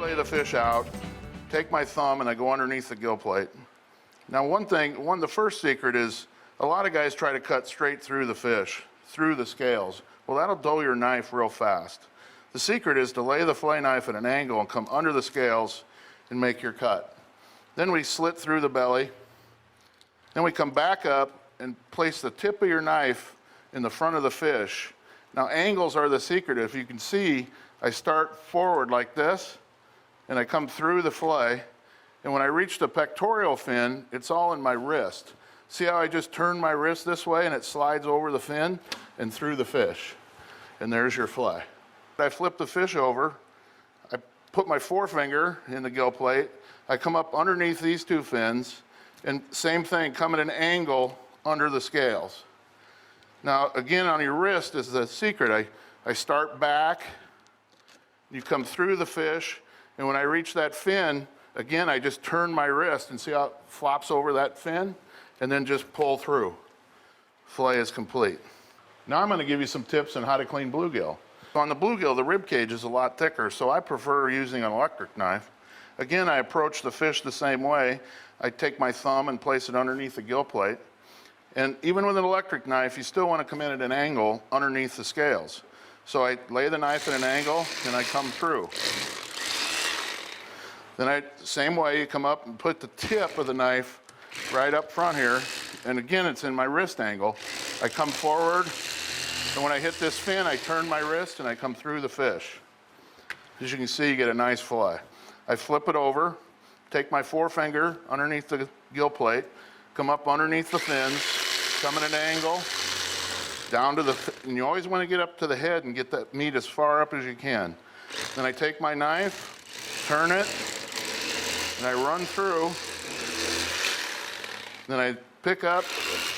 lay the fish out, take my thumb and I go underneath the gill plate. Now the first secret is a lot of guys try to cut straight through the fish, through the scales. Well, that'll dull your knife real fast. The secret is to lay the fillet knife at an angle and come under the scales and make your cut. Then we slit through the belly. Then we come back up and place the tip of your knife in the front of the fish. Now angles are the secret. If you can see, I start forward like this and I come through the fillet. And when I reach the pectoral fin, it's all in my wrist. See how I just turn my wrist this way and it slides over the fin and through the fish. And there's your fillet. I flip the fish over. I put my forefinger in the gill plate. I come up underneath these two fins and same thing, come at an angle under the scales. Now again, on your wrist is the secret. I start back, you come through the fish, and when I reach that fin, again, I just turn my wrist and see how it flops over that fin, and then just pull through. Fillet is complete. Now I'm going to give you some tips on how to clean bluegill. On the bluegill, the rib cage is a lot thicker, so I prefer using an electric knife. Again, I approach the fish the same way. I take my thumb and place it underneath the gill plate. And even with an electric knife, you still want to come in at an angle underneath the scales. So I lay the knife at an angle and I come through. Then same way, you come up and put the tip of the knife right up front here. And again, it's in my wrist angle. I come forward, and when I hit this fin, I turn my wrist and I come through the fish. As you can see, you get a nice fillet. I flip it over, take my forefinger underneath the gill plate, come up underneath the fins, come at an angle, down to and you always want to get up to the head and get that meat as far up as you can. Then I take my knife, turn it, and I run through. Then I pick up,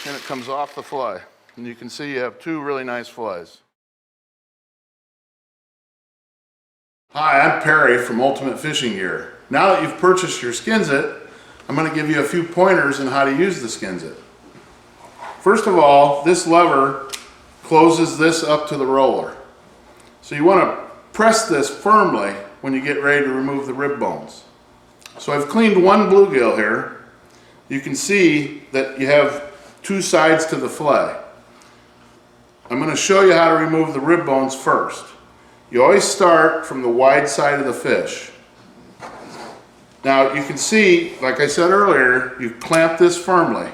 and it comes off the fillet. And you can see you have two really nice fillets. Hi, I'm Perry from Ultimate Fishing Gear. Now that you've purchased your SKINZIT, I'm going to give you a few pointers on how to use the SKINZIT. First of all, this lever closes this up to the roller. So you want to press this firmly when you get ready to remove the rib bones. So I've cleaned one bluegill here. You can see that you have two sides to the fillet. I'm going to show you how to remove the rib bones first. You always start from the wide side of the fish. Now you can see, like I said earlier, you clamp this firmly.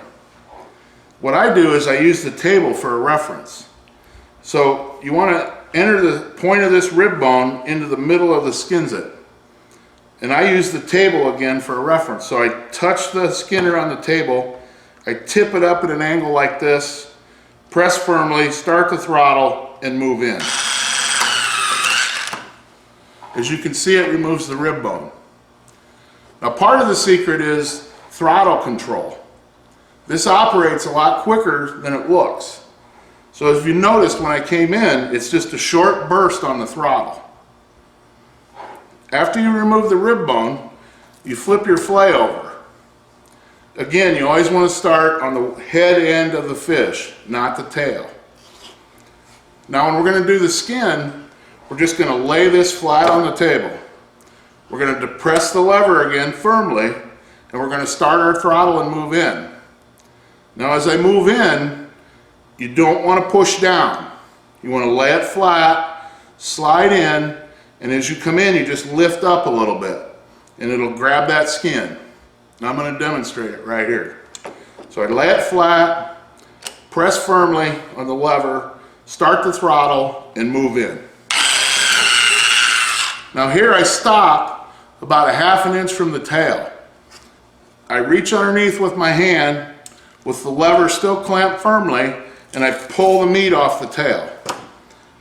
What I do is I use the table for a reference. So you want to enter the point of this rib bone into the middle of the SKINZIT. And I use the table again for a reference. So I touch the skinner on the table, I tip it up at an angle like this, press firmly, start the throttle, and move in. As you can see, it removes the rib bone. Now part of the secret is throttle control. This operates a lot quicker than it looks. So if you noticed when I came in, it's just a short burst on the throttle. After you remove the rib bone, you flip your fillet over. Again, you always want to start on the head end of the fish, not the tail. Now when we're going to do the skin, we're just going to lay this flat on the table. We're going to depress the lever again firmly, and we're going to start our throttle and move in. Now as I move in, you don't want to push down. You want to lay it flat, slide in, and as you come in, you just lift up a little bit, and it'll grab that skin. Now I'm going to demonstrate it right here. So I lay it flat, press firmly on the lever, start the throttle, and move in. Now here I stop about a ½ an inch from the tail. I reach underneath with my hand with the lever still clamped firmly, and I pull the meat off the tail.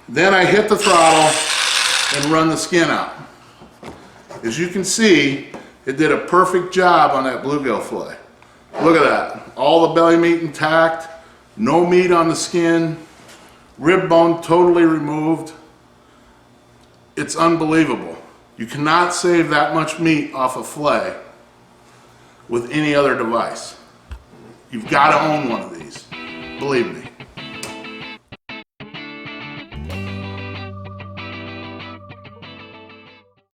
Then I hit the throttle and run the skin out. As you can see, it did a perfect job on that bluegill fillet. Look at that. All the belly meat intact, no meat on the skin, rib bone totally removed. It's unbelievable. You cannot save that much meat off a fillet with any other device. You've got to own one of these, believe me.